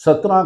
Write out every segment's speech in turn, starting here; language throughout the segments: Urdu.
17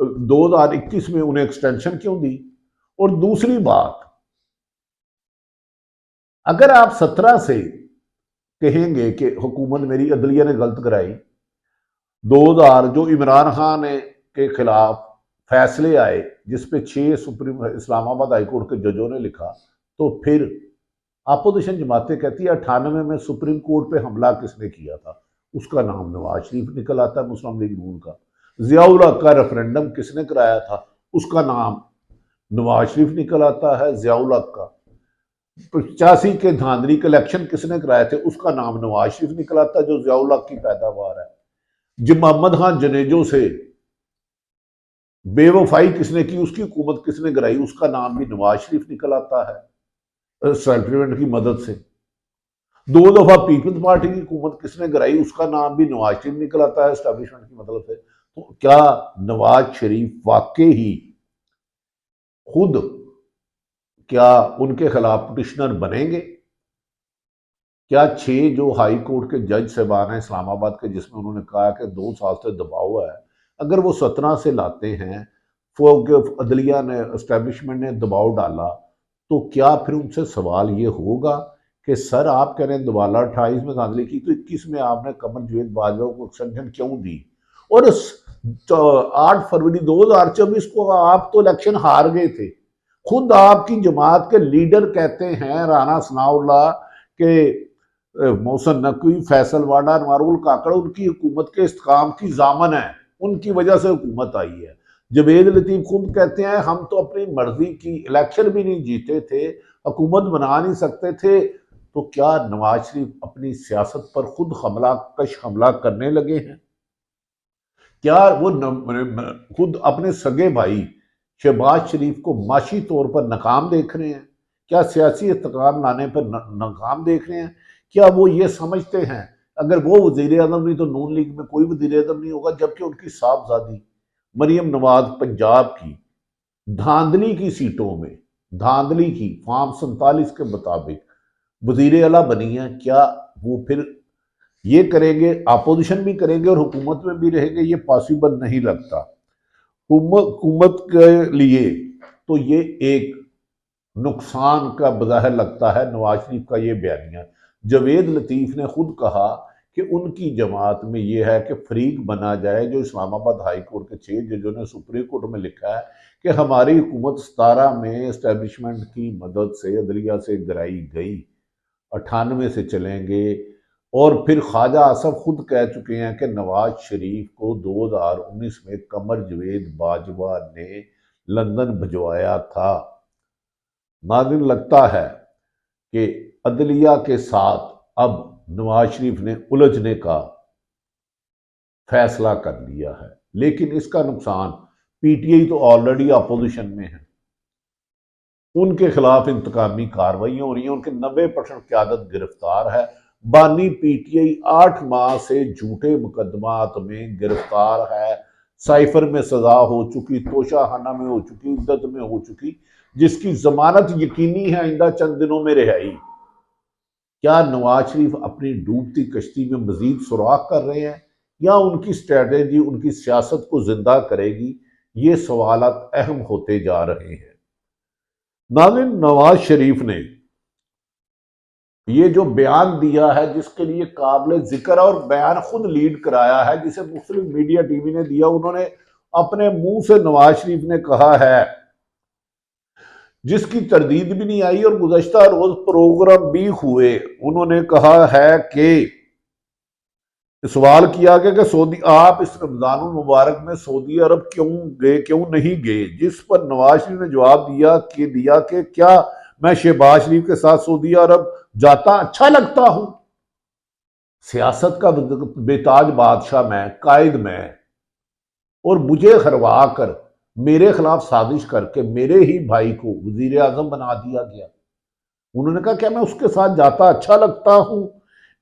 2021 میں انہیں ایکسٹینشن کیوں دی؟ اور دوسری بات، اگر آپ 17 سے کہیں گے کہ حکومت میری عدلیہ نے غلط کرائی، 2000 جو عمران خان کے خلاف فیصلے آئے جس پہ 6 سپریم اسلام آباد ہائی کورٹ کے ججوں نے لکھا، تو پھر اپوزیشن جماعتیں کہتی ہے 98 میں سپریم کورٹ پہ حملہ کس نے کیا تھا، اس کا نام نواز شریف نکل آتا ہے مسلم لیگ نون کا۔ ضیاء الحق کا ریفرینڈم کس نے کرایا تھا، اس کا نام نواز شریف نکل آتا ہے ضیاء الحق کا۔ 85 کے دھاندلی کے الیکشن کس نے کرائے تھے، اس کا نام نواز شریف نکل آتا ہے جو ضیاء الحق کی پیداوار ہے۔ جب محمد خان جنیجو سے بے وفائی کس نے کی، اس کی حکومت کس نے کرائی، اس کا نام بھی نواز شریف نکل آتا ہے سینٹرل کی مدد سے۔ 2 دفعہ پیپلز پارٹی کی حکومت کس نے کرائی، اس کا نام بھی نواز شریف نکل آتا ہے اسٹیبلشمنٹ کی مدد سے۔ تو کیا نواز شریف واقعی ہی خود کیا ان کے خلاف پٹیشنر بنیں گے؟ کیا 6 جو ہائی کورٹ کے جج صاحبان ہیں اسلام آباد کے، جس میں انہوں نے کہا کہ 2 سال سے دباؤ ہے، اگر وہ 17 سے لاتے ہیں، عدلیہ نے اسٹیبلشمنٹ نے دباؤ ڈالا، تو کیا پھر ان سے سوال یہ ہوگا کہ سر آپ کہہ رہے ہیں دوبارہ 28 میں دھاندلی کی، تو 21 میں آپ نے قمر جاوید باجوہ کو ایکسٹینشن کیوں دی؟ اور 8 فروری 2024 کو آپ تو الیکشن ہار گئے تھے، خود آپ کی جماعت کے لیڈر کہتے ہیں، رانا ثناء اللہ کہ محسن نقوی، فیصل واڈا، انوار الکاکڑ ان کی حکومت کے استحکام کی ضامن ہیں، ان کی وجہ سے حکومت آئی ہے۔ جوید لطیف خود کہتے ہیں ہم تو اپنی مرضی کی الیکشن بھی نہیں جیتے تھے، حکومت بنا نہیں سکتے تھے۔ تو کیا نواز شریف اپنی سیاست پر خود حملہ کرنے لگے ہیں؟ کیا وہ خود اپنے سگے بھائی شہباز شریف کو معاشی طور پر ناکام دیکھ رہے ہیں؟ کیا سیاسی استحکام لانے پر ناکام دیکھ رہے ہیں؟ کیا وہ یہ سمجھتے ہیں اگر وہ وزیر اعظم نہیں تو نون لیگ میں کوئی وزیر اعظم نہیں ہوگا، جبکہ ان کی صاحبزادی مریم نواز پنجاب کی دھاندلی کی سیٹوں میں، دھاندلی کی فارم 47 کے مطابق وزیر اعلیٰ بنی ہیں؟ کیا وہ پھر یہ کریں گے، اپوزیشن بھی کریں گے اور حکومت میں بھی رہیں گے؟ یہ پاسبل نہیں لگتا حکومت کے لیے۔ تو یہ ایک نقصان کا بظاہر لگتا ہے نواز شریف کا یہ بیانیہ۔ جوید لطیف نے خود کہا کہ ان کی جماعت میں یہ ہے کہ فریق بنا جائے، جو اسلام آباد ہائی کورٹ کے 6 ججوں نے سپریم کورٹ میں لکھا ہے کہ ہماری حکومت 17 میں اسٹیبلشمنٹ کی مدد سے عدلیہ سے گرائی گئی، 98 سے چلیں گے۔ اور پھر خواجہ آصف خود کہہ چکے ہیں کہ نواز شریف کو 2019 میں قمر جاوید باجوہ نے لندن بھجوایا تھا۔ ناظرین، لگتا ہے کہ عدلیہ کے ساتھ اب نواز شریف نے الجھنے کا فیصلہ کر لیا ہے، لیکن اس کا نقصان پی ٹی آئی تو آلریڈی اپوزیشن میں ہے، ان کے خلاف انتقامی کارروائیاں ہو رہی ہیں، ان کے 90% قیادت گرفتار ہے۔ بانی پی ٹی آئی 8 ماہ سے جھوٹے مقدمات میں گرفتار ہے، سائفر میں سزا ہو چکی، توشہ خانہ میں ہو چکی، عدت میں ہو چکی، جس کی ضمانت یقینی ہے آئندہ چند دنوں میں رہائی۔ کیا نواز شریف اپنی ڈوبتی کشتی میں مزید سوراخ کر رہے ہیں، یا ان کی اسٹریٹجی ان کی سیاست کو زندہ کرے گی؟ یہ سوالات اہم ہوتے جا رہے ہیں۔ ناظرین، نواز شریف نے یہ جو بیان دیا ہے، جس کے لیے قابل ذکر اور بیان خود لیڈ کرایا ہے، جسے مسلم میڈیا ٹی وی نے دیا، انہوں نے اپنے منہ سے نواز شریف نے کہا ہے، جس کی تردید بھی نہیں آئی، اور گزشتہ روز پروگرام بھی ہوئے، انہوں نے کہا ہے کہ سوال کیا گیا کہ سعودی آپ اس رمضان المبارک میں سعودی عرب کیوں نہیں گئے، جس پر نواز شریف نے جواب دیا کہ کیا میں شہباز شریف کے ساتھ سعودی عرب جاتا اچھا لگتا ہوں؟ سیاست کا بے تاج بادشاہ میں، قائد میں، اور مجھے ہروا کر میرے خلاف سازش کر کے میرے ہی بھائی کو وزیر اعظم بنا دیا گیا۔ انہوں نے کہا کہ میں اس کے ساتھ جاتا اچھا لگتا ہوں،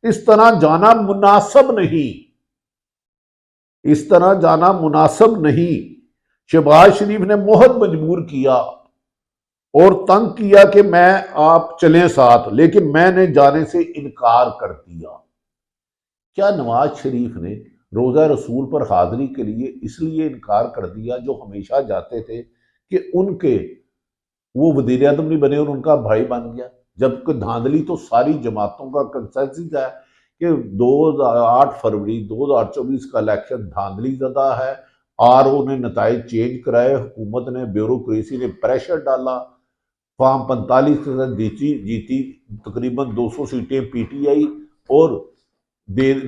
اس طرح جانا مناسب نہیں، اس طرح جانا مناسب نہیں۔ شہباز شریف نے بہت مجبور کیا اور تنگ کیا کہ میں آپ چلیں ساتھ، لیکن میں نے جانے سے انکار کر دیا۔ کیا نواز شریف نے روزہ رسول پر حاضری کے لیے اس لیے انکار کر دیا، جو ہمیشہ جاتے تھے کہ ان کے وہ وزیر اعظم نہیں بنے اور ان کا بھائی بن گیا، جبکہ دھاندلی تو ساری جماعتوں کا کنسنسس ہے کہ 8 فروری 2024 کا الیکشن دھاندلی زدہ ہے۔ آر او نے نتائج چینج کرائے، حکومت نے بیوروکریسی نے پریشر ڈالا، فارم 45 سے جیتی تقریباً 200 سیٹیں پی ٹی آئی، اور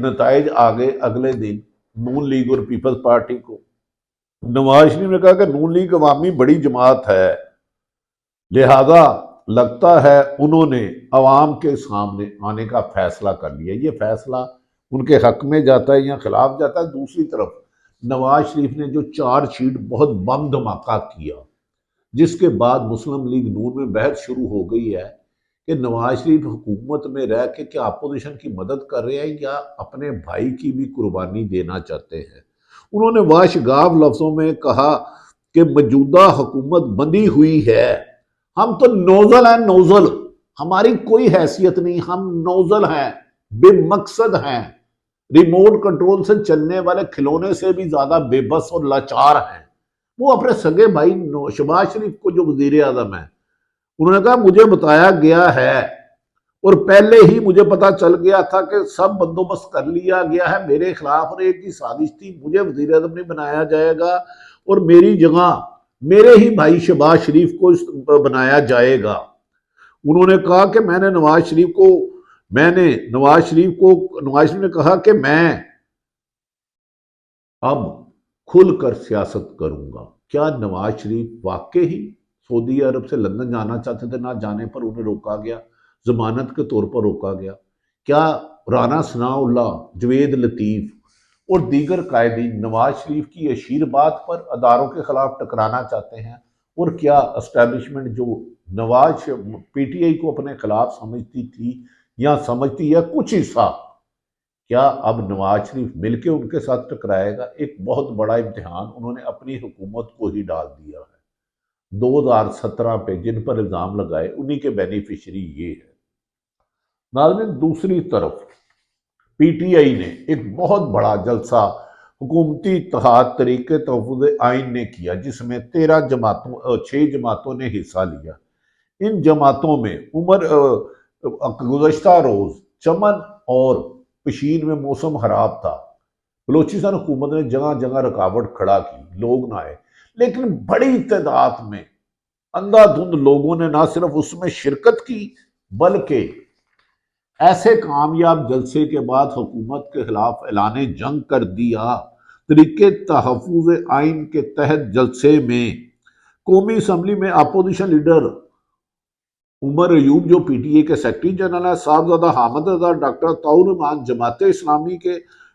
نتائج آگے اگلے دن نون لیگ اور پیپلز پارٹی کو۔ نواز شریف نے کہا کہ نون لیگ عوامی بڑی جماعت ہے، لہذا لگتا ہے انہوں نے عوام کے سامنے آنے کا فیصلہ کر لیا۔ یہ فیصلہ ان کے حق میں جاتا ہے یا خلاف جاتا ہے؟ دوسری طرف نواز شریف نے جو چارج شیٹ بہت بم دھماکہ کیا، جس کے بعد مسلم لیگ نون میں بحث شروع ہو گئی ہے کہ نواز شریف حکومت میں رہ کے کیا اپوزیشن کی مدد کر رہے ہیں یا اپنے بھائی کی بھی قربانی دینا چاہتے ہیں۔ انہوں نے واشگاف لفظوں میں کہا کہ موجودہ حکومت بندی ہوئی ہے، ہم تو نوزل ہیں، نوزل، ہماری کوئی حیثیت نہیں، ہم نوزل ہیں، بے مقصد ہیں، ریموٹ کنٹرول سے چلنے والے کھلونے سے بھی زیادہ بے بس اور لاچار ہیں۔ وہ اپنے سگے بھائی شہباز شریف کو جو وزیر اعظم ہے، انہوں نے کہا مجھے بتایا گیا ہے اور پہلے ہی مجھے پتا چل گیا تھا کہ سب بندوبست کر لیا گیا ہے، میرے خلاف اور ایک ہی سازش تھی، مجھے وزیر اعظم نہیں بنایا جائے گا اور میری جگہ میرے ہی بھائی شہباز شریف کو بنایا جائے گا۔ انہوں نے کہا کہ نواز شریف نے کہا کہ میں اب کھل کر سیاست کروں گا۔ کیا نواز شریف واقعی سعودی عرب سے لندن جانا چاہتے تھے؟ نہ جانے پر انہیں روکا گیا، ضمانت کے طور پر روکا گیا۔ کیا رانا ثناء اللہ، جوید لطیف اور دیگر قائدین نواز شریف کی اشیر بات پر اداروں کے خلاف ٹکرانا چاہتے ہیں؟ اور کیا اسٹیبلشمنٹ جو نواز پی ٹی آئی کو اپنے خلاف سمجھتی تھی یا سمجھتی ہے کچھ حصہ، کیا اب نواز شریف مل کے ان کے ساتھ ٹکرائے گا؟ ایک بہت بڑا امتحان انہوں نے اپنی حکومت کو ہی ڈال دیا ہے۔ 2017 پہ جن پر الزام لگائے انہی کے بینیفیشری یہ ہے۔ ناظرین، دوسری طرف پی ٹی آئی نے ایک بہت بڑا جلسہ حکومتی اتحاد تحریک تحفظ آئین نے کیا، جس میں 6 جماعتوں نے حصہ لیا۔ ان جماعتوں میں گزشتہ روز چمن اور پشین میں موسم خراب تھا، بلوچستان حکومت نے جگہ جگہ رکاوٹ کھڑا کی، لوگ نہ آئے، لیکن بڑی تعداد میں اندھا دھند لوگوں نے نہ صرف اس میں شرکت کی بلکہ ایسے کامیاب جلسے کے بعد حکومت کے خلاف اعلان جنگ کر دیا۔ تحریک تحفظ آئین کے تحت جلسے میں قومی اسمبلی میں اپوزیشن لیڈر عمر ایوب جو پی ٹی اے کے سیکرٹری جنرل ہے، صاحبزادہ حامد رضا، ڈاکٹر عطاء الرحمان جماعت اسلامی کے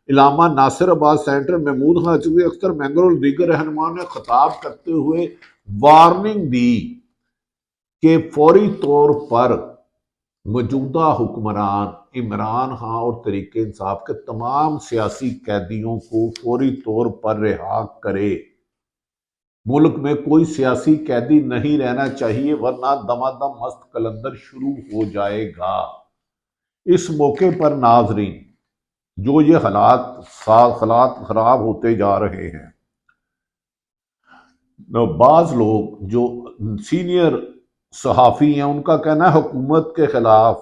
علامہ ناصر عباس سینٹر محمود خان چودھری، اختر مینگر اور دیگر رہنماؤں نے خطاب کرتے ہوئے وارننگ دی کہ فوری طور پر موجودہ حکمران عمران خان اور تحریک انصاف کے تمام سیاسی قیدیوں کو فوری طور پر رہا کرے۔ ملک میں کوئی سیاسی قیدی نہیں رہنا چاہیے ورنہ دمادم مست قلندر شروع ہو جائے گا۔ اس موقع پر ناظرین، جو یہ حالات خراب ہوتے جا رہے ہیں، بعض لوگ جو سینئر صحافی ہیں ان کا کہنا ہے حکومت کے خلاف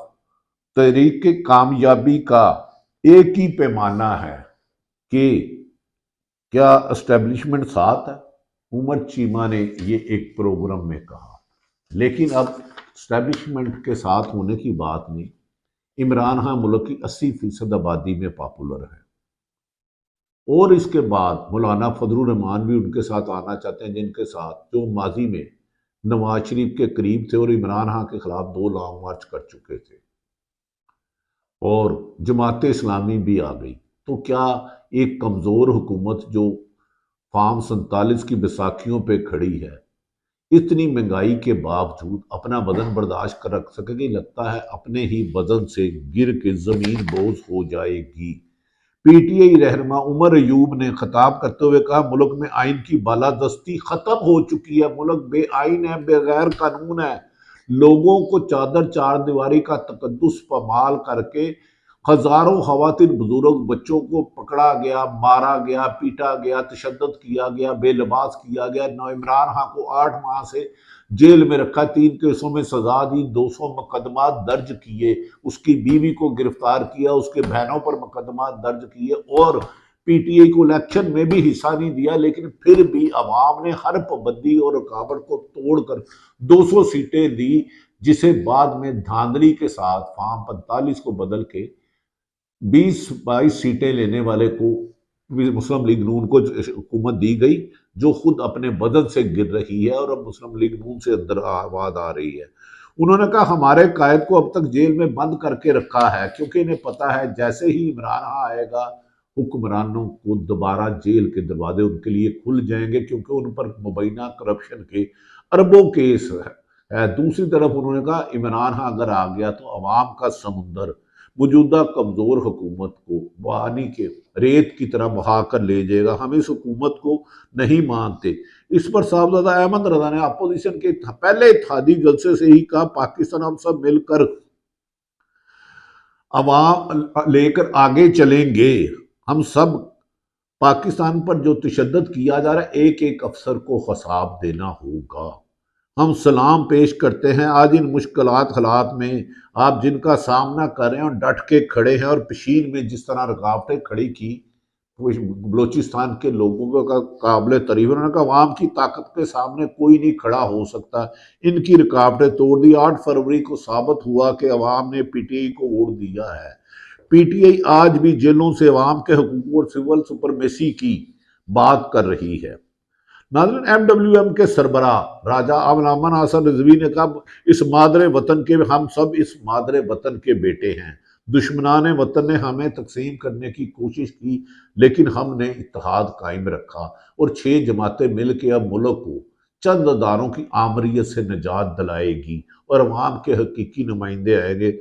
تحریک کی کامیابی کا ایک ہی پیمانہ ہے کہ کیا اسٹیبلشمنٹ ساتھ ہے۔ عمر چیمہ نے یہ ایک پروگرام میں کہا، لیکن اب اسٹیبلشمنٹ کے ساتھ ہونے کی بات نہیں۔ عمران خان ملک کی 80% آبادی میں پاپولر ہے، اور اس کے بعد مولانا فضل الرحمان بھی ان کے ساتھ آنا چاہتے ہیں، جن کے ساتھ جو ماضی میں نواز شریف کے قریب تھے اور عمران خان کے خلاف 2 لانگ مارچ کر چکے تھے، اور جماعت اسلامی بھی آ گئی۔ تو کیا ایک کمزور حکومت جو فارم 47 کی بیساکھیوں پہ کھڑی ہے، اتنی مہنگائی کے باوجود اپنا وزن برداشت کر رکھ سکے گی؟ لگتا ہے اپنے ہی وزن سے گر کے زمین بوس ہو جائے گی۔ پی ٹی آئی رہنما عمر ایوب نے خطاب کرتے ہوئے کہا ملک میں آئین کی بالادستی ختم ہو چکی ہے، ملک بے آئین ہے، بغیر قانون ہے، لوگوں کو چادر چار دیواری کا تقدس پامال کر کے ہزاروں خواتین بزرگ بچوں کو پکڑا گیا، مارا گیا، پیٹا گیا، تشدد کیا گیا، بے لباس کیا گیا۔ عمران خان کو 8 ماہ سے جیل میں رکھا، 3 کیسوں میں سزا دی، 200 مقدمات درج کیے، اس کی بیوی کو گرفتار کیا، اس کے بہنوں پر مقدمات درج کیے، اور پی ٹی آئی کو الیکشن میں بھی حصہ نہیں دیا، لیکن پھر بھی عوام نے ہر پابندی اور رکاوٹ کو توڑ کر 200 سیٹیں دی، جسے بعد میں دھاندلی کے ساتھ فارم 45 کو بدل کے 20-22 سیٹیں لینے والے کو مسلم لیگ نون کو حکومت دی گئی، جو خود اپنے بدن سے گر رہی ہے، اور اب مسلم لیگ نون سے اندر آواز آ رہی ہے۔ انہوں نے کہا ہمارے قائد کو اب تک جیل میں بند کر کے رکھا ہے، کیونکہ انہیں پتا ہے جیسے ہی عمران خان آئے گا، حکمرانوں کو دوبارہ جیل کے دروازے ان کے لیے کھل جائیں گے، کیونکہ ان پر مبینہ کرپشن کے اربوں کیس ہے۔ دوسری طرف انہوں نے کہا عمران خان اگر آ گیا تو عوام کا سمندر موجودہ کمزور حکومت کو پانی کے ریت کی طرح بہا کر لے جائے گا، ہم اس حکومت کو نہیں مانتے۔ اس پر صاحبزادہ احمد رضا نے اپوزیشن کے پہلے اتحادی جلسے سے ہی کہا پاکستان ہم سب مل کر عوام لے کر آگے چلیں گے، ہم سب پاکستان پر جو تشدد کیا جا رہا ہے ایک ایک افسر کو حساب دینا ہوگا۔ ہم سلام پیش کرتے ہیں آج ان مشکلات حالات میں آپ جن کا سامنا کر رہے ہیں اور ڈٹ کے کھڑے ہیں، اور پشین میں جس طرح رکاوٹیں کھڑی کی بلوچستان کے لوگوں کا قابل تعریف۔ انہوں نے کہا عوام کی طاقت کے سامنے کوئی نہیں کھڑا ہو سکتا، ان کی رکاوٹیں توڑ دی۔ 8 فروری کو ثابت ہوا کہ عوام نے پی ٹی آئی کو ووٹ دیا ہے۔ پی ٹی آئی آج بھی جیلوں سے عوام کے حقوق اور سول سپرمیسی کی بات کر رہی ہے۔ ناظرین، ایم ڈبلیو ایم کے سربراہ راجہ امن حسن رضوی نے کہا اس مادر وطن کے ہم سب اس مادر وطن کے بیٹے ہیں، دشمنان وطن نے ہمیں تقسیم کرنے کی کوشش کی، لیکن ہم نے اتحاد قائم رکھا، اور 6 جماعتیں مل کے اب ملک کو چند اداروں کی آمریت سے نجات دلائے گی اور عوام کے حقیقی نمائندے آئیں گے۔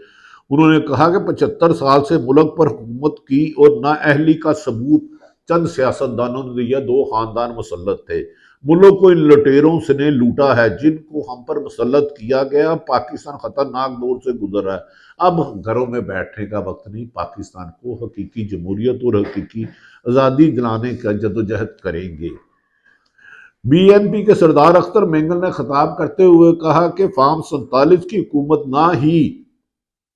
انہوں نے کہا کہ 75 سال سے ملک پر حکومت کی اور نااہلی کا ثبوت چند سیاستدانوں نے دیا، 2 خاندان مسلط تھے، ملک کو ان لٹیروں سے نے لوٹا ہے جن کو ہم پر مسلط کیا گیا۔ پاکستان خطرناک دور سے گزر رہا ہے، اب گھروں میں بیٹھنے کا وقت نہیں، پاکستان کو حقیقی جمہوریت اور حقیقی آزادی دلانے کا جدوجہد کریں گے۔ بی این پی کے سردار اختر مینگل نے خطاب کرتے ہوئے کہا کہ فارم 47 کی حکومت نہ ہی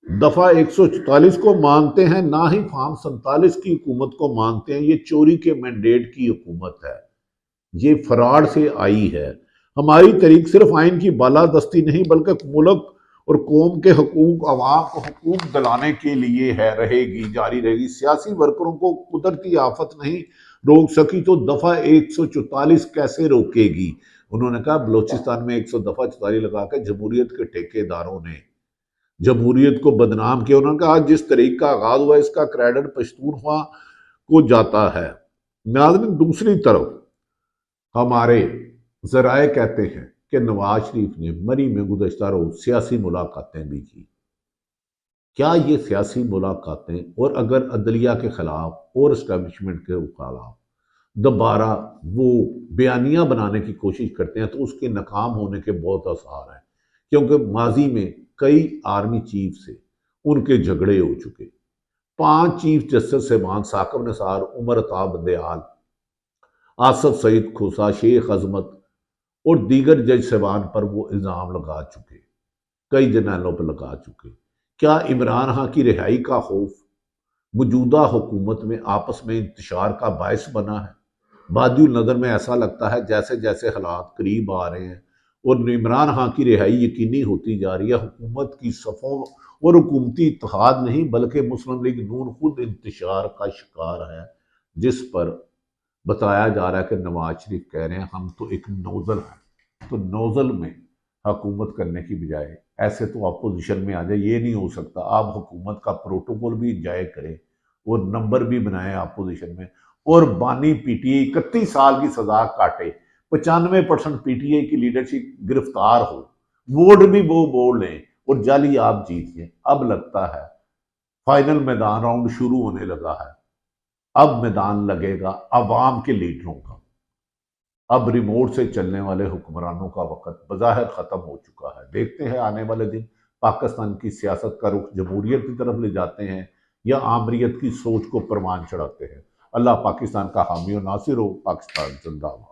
دفعہ 144 کو مانتے ہیں، نہ ہی فارم 47 کی حکومت کو مانتے ہیں، یہ چوری کے مینڈیٹ کی حکومت ہے، یہ فراڈ سے آئی ہے۔ ہماری تحریک صرف آئین کی بالادستی نہیں بلکہ ملک اور قوم کے حقوق، عوام کو حقوق دلانے کے لیے ہے، رہے گی، جاری رہے گی۔ سیاسی ورکروں کو قدرتی آفت نہیں روک سکی تو دفعہ 144 کیسے روکے گی؟ انہوں نے کہا بلوچستان میں 100 دفعہ 44 لگا کے جمہوریت کے ٹھیکے داروں نے جمہوریت کو بدنام کیا۔ انہوں نے کہا جس طریقے کا آغاز ہوا اس کا کریڈٹ پشتونخوا کو جاتا ہے۔ ناظرین، دوسری طرف ہمارے ذرائع کہتے ہیں کہ نواز شریف نے مری میں گزشتہ روز سیاسی ملاقاتیں بھی کی۔ کیا یہ سیاسی ملاقاتیں اور اگر عدلیہ کے خلاف اور اسٹیبلشمنٹ کے خلاف دوبارہ وہ بیانیہ بنانے کی کوشش کرتے ہیں تو اس کے ناکام ہونے کے بہت آثار ہیں، کیونکہ ماضی میں کئی آرمی چیف سے ان کے جھگڑے ہو چکے۔ 5 چیف جسٹس صاحبان ثاقب نثار، عمر عطا بندیال، آصف سعید کھوسا، شیخ عظمت اور دیگر جج صاحبان پر وہ الزام لگا چکے، کئی جرنیلوں پر لگا چکے۔ کیا عمران خان کی رہائی کا خوف موجودہ حکومت میں آپس میں انتشار کا باعث بنا ہے؟ بادی النظر میں ایسا لگتا ہے جیسے جیسے حالات قریب آ رہے ہیں اور عمران خان کی رہائی یقینی ہوتی جا رہی ہے، حکومت کی صفوں اور حکومتی اتحاد نہیں بلکہ مسلم لیگ نون خود انتشار کا شکار ہے، جس پر بتایا جا رہا ہے کہ نواز شریف کہہ رہے ہیں ہم تو ایک نوزل ہیں، تو نوزل میں حکومت کرنے کی بجائے ایسے تو اپوزیشن میں آ جائے، یہ نہیں ہو سکتا۔ آپ حکومت کا پروٹوکول بھی انجوائے کریں اور نمبر بھی بنائیں اپوزیشن میں، اور بانی پی ٹی آئی 31 سال کی سزا کاٹے، 95% پی ٹی آئی کی لیڈرشپ گرفتار ہو، ووٹ بھی وہ بول لیں اور جعلی آپ جیتیے۔ اب لگتا ہے فائنل میدان راؤنڈ شروع ہونے لگا ہے، اب میدان لگے گا عوام کے لیڈروں کا۔ اب ریموٹ سے چلنے والے حکمرانوں کا وقت بظاہر ختم ہو چکا ہے۔ دیکھتے ہیں آنے والے دن پاکستان کی سیاست کا رخ جمہوریت کی طرف لے جاتے ہیں یا آمریت کی سوچ کو پروان چڑھاتے ہیں۔ اللہ پاکستان کا حامی و ناصر ہو۔ پاکستان زندہ باد۔